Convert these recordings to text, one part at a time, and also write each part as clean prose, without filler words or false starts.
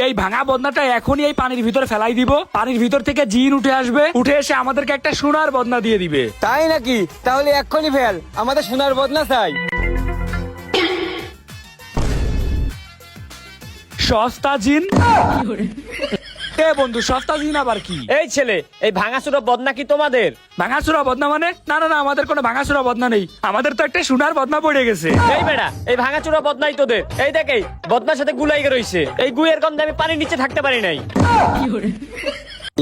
এই ভাঙা বদনাটা এখনই এই পানির ভিতরে ফেলাই দিব। পানির ভিতর থেকে জিন উঠে আসবে, উঠে এসে আমাদেরকে একটা সোনার বদনা দিয়ে দিবে। তাই নাকি? তাহলে এক্ষুনি ফেল, আমাদের সোনার বদনা চাই। সস্তা জিন? এ বন্ধু, সস্তা জিন আবার কি? এই ছেলে, এই ভাঙাচোরা বদনা কি তোমাদের? ভাঙাচোরা বদনা মানে? না না না, আমাদের কোনো ভাঙাচোরা বদনা নেই, আমাদের তো একটা সোনার বদনা পড়ে গেছে। এই বেড়া, এই ভাঙাচোরা বদনাই তোদের। এই দেখ, এই বদনার সাথে গুলাইগে রইছে। এই গুয়ের গন্ধে আমি পানির নিচে থাকতে পারি নাই।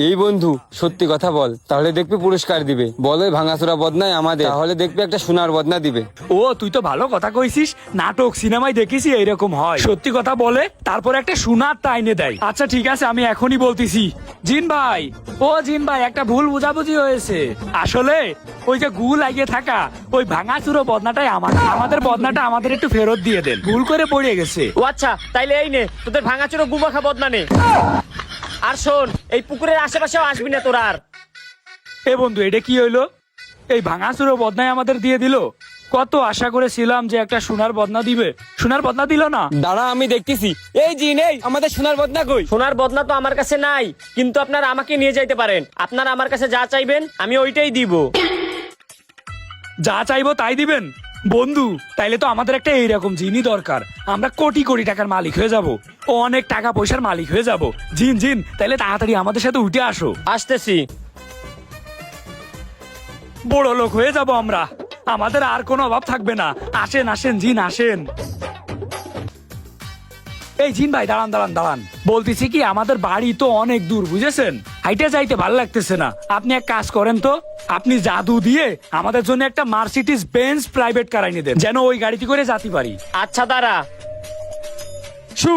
এই বন্ধু, সত্যি কথা বল, তাহলে দেখবি পুরস্কার দিবে। বল ওই ভাঙাচোরা বদনাই আমাদের, তাহলে দেখবি একটা সোনার বদনা দিবে। ও তুই তো ভালো কথা কইছিস, নাটক সিনেমায় দেখেছি এইরকম হয়। সত্যি কথা বলে তারপর একটা সোনার টাইনে দেয়। আচ্ছা ঠিক আছে, আমি এখনই বলতেছি। জিন ভাই, ও জিন ভাই, একটা ভুল বুঝাবুঝি হয়েছে। আসলে ওই যে গু লাগিয়ে থাকা ওই ভাঙাচুরো বদনাটাই আমাদের বদনাটা আমাদের একটু ফেরত দিয়ে দেন, ভুল করে পড়ে গেছে। ও আচ্ছা, তাইলে এই নে তোদের ভাঙাচোরা গুমাখা বদনা নে। আর শোন, এই পুকুরের আশেপাশেও আসবি না তোরা আর। এ বন্ধু, এটা কি হইলো? এই ভাঙাচুরো বদনাই আমাদের দিয়ে দিল। কত আশা করেছিলাম যে একটা সোনার বদনা দিবে, সোনার বদনা দিল না। দাঁড়া, আমি দেখতেছি। এই জিন, এই আমাদের সোনার বদনা কই? সোনার বদনা তো আমার কাছে নাই, কিন্তু আপনারা আমাকে নিয়ে যাইতে পারেন। আপনারা আমার কাছে যা চাইবেন আমি ওইটাই দিব। যা চাইবো তাই দিবেন? বন্ধু, তাইলে তো আমাদের একটা এইরকম জিনই দরকার। আমরা কোটি কোটি টাকার মালিক হয়ে যাব, অনেক টাকা পয়সার মালিক হয়ে যাব। জিন জিন, তাইলে তাড়াতাড়ি আমাদের সাথে উঠে আসো। আসতেছি। বড় লোক হয়ে যাব আমরা, আমাদের আর কোনো অভাব থাকবে না। আসেন আসেন জিন, আসেন। এই জিন ভাই, দাঁড়ান দাঁড়ান দাঁড়ান, বলতেছি কি, আমাদের বাড়ি তো অনেক দূর, বুঝেছেন? হাইটে যাইতে ভালো লাগতেছে না। আপনি এক কাজ করেন তো, আপনি জাদু দিয়ে আমাদের জন্য একটা মার্সিডিজ বেঞ্জ প্রাইভেট কার এনে দেন, যেন ওই গাড়িতে করে যেতে পারি। আচ্ছা দাঁড়া। শু,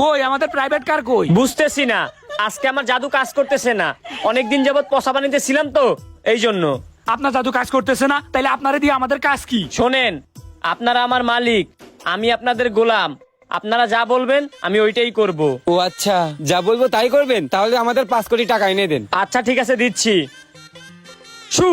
কই আমাদের প্রাইভেট কার কই? বুঝতেছি না, আজকে আমার জাদু কাজ করতেছে না। অনেকদিন যাবত পচা পানিতে ছিলাম তো, এই জন্য। আপনার জাদু কাজ করতেছে না? তাইলে আপনারা দিয়ে আমাদের কাজ কি? শোনেন, আপনারা আমার মালিক, আমি আপনাদের গোলাম। আপনারা যা বলবেন আমি ওইটাই করব। ও আচ্ছা, যা বলবো তাই করবেন? তাহলে আমাদের 5 কোটি টাকা এনে দেন। আচ্ছা ঠিক আছে, দিচ্ছি। শু,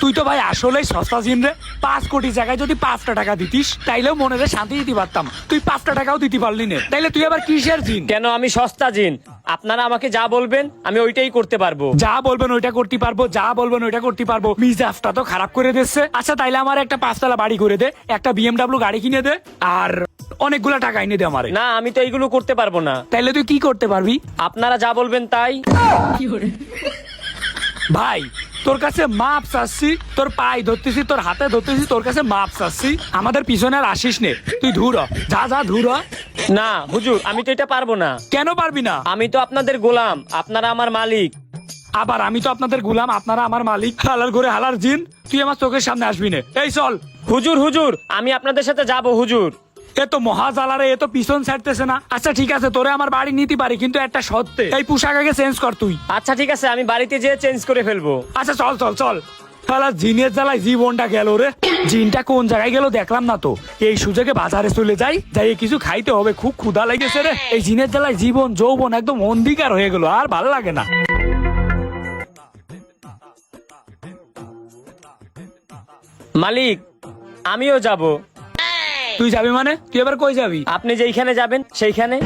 তুই তো ভাই আসলেই সস্তা জিন রে। 5 কোটি জায়গায় যদি 5টা টাকা দিতিস, তাইলেও মনে শান্তি দিতে পারতাম। তুই 5টা টাকাও দিতে পারলি না, তাইলে তুই আবার কিসের জিন? কেন আমি সস্তা জিন? আপনারা আমাকে যা বলবেন আমি ওইটাই করতে পারবো। যা বলবেন ওইটা করতে পারবো, যা বলবেন ওইটা করতে পারবো। মিজাজটা তো খারাপ করে দিচ্ছে। আচ্ছা তাইলে আমার একটা 5তলা বাড়ি করে দে, একটা BMW গাড়ি কিনে দে, আর অনেকগুলা টাকা এনে দে আমারে। না, আমি তো এইগুলো করতে পারবো না। তাইলে তুই কি করতে পারবি? আপনারা যা বলবেন তাই। ভাই, তোর কাছে মাপ চাচ্ছি, তোর পায়ে ধরতেছি, তোর হাতে ধরতেছি, তোর কাছে মাপ চাচ্ছি। আমাদের পিছনে আর আসিস নে, তুই ধুর যা, যা ধুর। না হুজুর, আমি তো এটা পারবো না। কেন পারবি না? আমি তো আপনাদের গোলাম, আপনারা আমার মালিক। আবার আমি তো আপনাদের গুলাম, আপনারা আমার মালিক। হালার ঘরে হালার জিন, তুই আমার চোখের সামনে আসবি না। এই চল। হুজুর হুজুর, আমি আপনাদের সাথে যাব হুজুর। এ তো মহাজালারে, এ তো পিছন ছাড়তেছে না। আচ্ছা ঠিক আছে, তোরে আমার বাড়ি নিতে পারি, কিন্তু একটা শর্তে, এই পোশাক আগে চেঞ্জ কর তুই। আচ্ছা ঠিক আছে, আমি বাড়িতে যেয়ে চেঞ্জ করে ফেলবো। আচ্ছা চল চল চল। শালা জিনের জ্বালায় জীবনটা গেল রে। জিনটা কোন জায়গায় গেল দেখলাম না তো। এই সুযোগে বাজারে চলে যাই, যাই কিছু খাইতে হবে, খুব ক্ষুধা লেগেছে রে। এই জিনের জ্বালায় জীবন যৌবন একদম অন্ধকার হয়ে গেল, আর ভালো লাগে না। মালিক, আমিও যাব। তুই যাবি মানে? তুই এবার কই যাবি? আপনি যেইখানে যাবেন সেইখানে।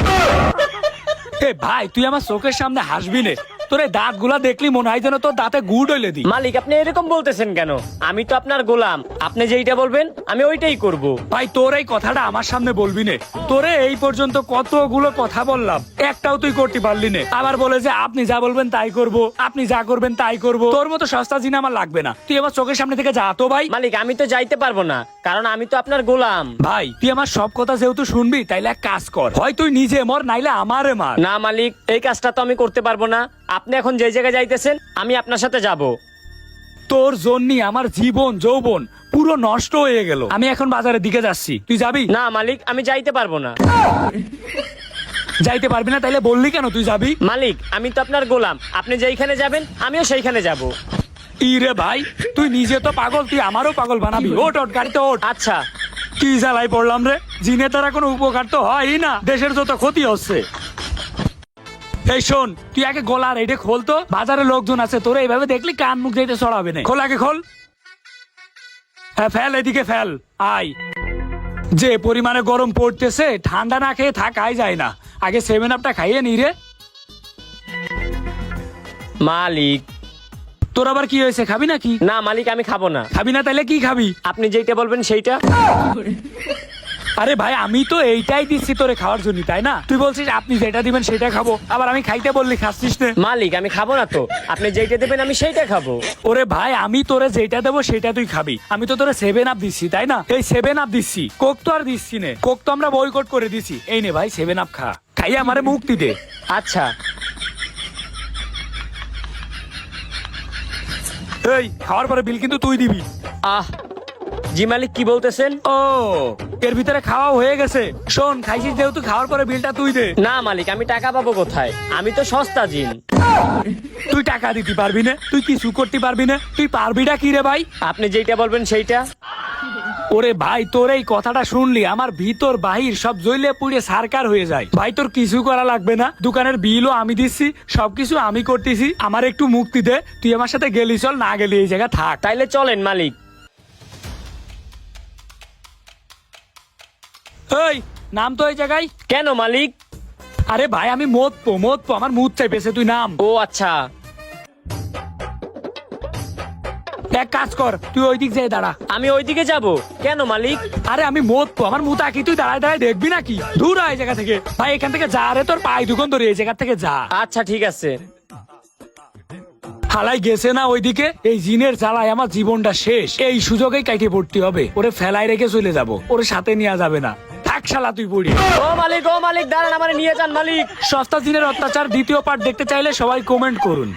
এ ভাই, তুই আমার চোখের সামনে হাসবি নে। তোর এই দাঁত গুলা দেখলি মনে হয় যেন তোর দাঁতে গুড় হইলে দি। মালিক, আপনি এরকম বলতেছেন কেন? আমি তো আপনার গোলাম, আপনি যেইটা বলবেন আমি ওইটাই করব। ভাই, তোর এই কথাটা আমার সামনে বলবি নে। তোরে এই পর্যন্ত কতগুলো কথা বললাম, একটাও তুই করতে পারলি নে। আবার বলে যে আপনি যা বলবেন তাই করব, আপনি যা করবেন তাই করব। তোর মতো সস্তা জিন আমার লাগবে না। তুই আমার চোখের সামনে থেকে যা তো ভাই। মালিক, আমি তো যাইতে পারবো না, কারণ আমি তো আপনার গোলাম। ভাই, তুই আমার সব কথা যেহেতু শুনবি, তাইলে এক কাজ কর, হয় তুই নিজে মর, নাইলে আমারে মার। না মালিক, এই কাজটা তো আমি করতে পারবো না। আপনি এখন যে জায়গায় যাইতেছেন আমি আপনার সাথে যাব। তোর জন্যই আমার জীবন যৌবন পুরো নষ্ট হয়ে গেল। আমি এখন বাজারের দিকে যাচ্ছি, তুই যাবি? না মালিক, আমি যাইতে পারবো না। যাইতে পারবি না? তাইলে বললি কেন তুই যাবি? মালিক, আমি তো আপনার গোলাম, আপনি যেইখানে যাবেন আমিও সেইখানে যাব। ইরে ভাই, তুই নিজে তো পাগল, তুই আমারও পাগল বানাবি। ওঠ ওঠ, গাড়িতে ওঠ। আচ্ছা। কি জ্বালাই পড়লাম রে। জিনের দ্বারা কোনো উপকার তো হয়ই না, দেশের যত ক্ষতি হচ্ছে। এই শোন, তুই আগে গলার এটা খোল তো, বাজারে লোকজন আছে, তোরে এইভাবে দেখলি কান মুখ যাইতে চড়াবে না। খোল আগে খোল। হ্যাঁ ফেল, এদিকে ফেল। আয় যে পরিমাণে গরম পড়তেছে ঠান্ডা না খেয়ে থাকাই যায় না। আগে 7 আপটা খাইয়ে নি রে। মালিক। তোর আবার কি হয়েছে, খাবি নাকি? না মালিক, আমি খাবো না। খাবি না তাইলে কি খাবি? আপনি যেটা বলবেন সেইটা। আরে ভাই আমি তো এইটাই দিচ্ছি তোরে খাওয়ার জন্য, তাই না? তুই বলছিস আপনি যেটা দিবেন সেটা খাবো, আবার আমি খাইতে বললি খাচ্ছিস না। মালিক আমি খাবো না তো, আপনি যেটা দেবেন আমি সেইটা খাবো। ওরে ভাই আমি তোরে যেটা দেবো সেটা তুই খাবি। আমি তো তোরে 7 আপ দিচ্ছি, তাই না? এই 7 আপ দিচ্ছি, কোক তো আর দিচ্ছি নে। কোক তো আমরা বয়কট করে দিছি। এই নে ভাই 7 আপ খা, খাইয়ে আমারে মুক্তি দে। আচ্ছা। এই খাওয়ার পরে বিল কিন্তু তুই দিবি। আহ, জি মালিক কি বলতেছেন? ও এর ভিতরে খাওয়া হয়ে গেছে। শোন, খাইছিস যেহেতু খাওয়ার পরে বিলটা তুই দে। না মালিক, আমি টাকা পাবো কোথায়? আমি তো সস্তা জিন। তুই টাকা দিতে পারবি না, তুই কিছু করতে পারবি না, তুই পারবিটা কি রে ভাই? আপনি যেটা বলবেন সেইটা। ওরে ভাই তোর এই কথাটা শুনলি আমার ভিতর বাহির সব জ্বলে পুড়ে সারকার হয়ে যায়। ভাই তোর কিছু করা লাগবে না, দোকানের বিলও আমি দিচ্ছি, সবকিছু আমি করতেছি। আমার একটু মুক্তি দে, তুই আমার সাথে গেলি চল, না গেলি এই জায়গা থাক। তাইলে চলেন মালিক। এই নাম তো এই জায়গায়। কেন মালিক? আরে ভাই আমি মত আমার মুদ চাই পেছে, তুই নাম। ও আচ্ছা। এক কাজ কর, তুই ওই দিক যাই দাঁড়া। আমি ওইদিকে যাব কেন মালিক? আরে আমি আমার মুত আঁকি, তুই দাঁড়ায় দাঁড়ায় দেখবি নাকি? দূর এই জায়গা থেকে ভাই, এখান থেকে যা রে, তোর পায়ে দুখন ধরে এই জায়গা থেকে যা। আচ্ছা ঠিক আছে। হালাই গেছে না ওইদিকে, এই জিনের জ্বালায় আমার জীবনটা শেষ। এই সুযোগেই কাইটে পড়তে হবে, ওরে ফেলাই রেখে চলে যাব, ওরে সাথে নিয়ে যাবে না। থাক শালা তুই পড়ি। ও মালিক দাঁড়ান, আমারে নিয়ে যান মালিক। সস্তা জিনের অত্যাচার দ্বিতীয় পার্ট দেখতে চাইলে সবাই কমেন্ট করুন।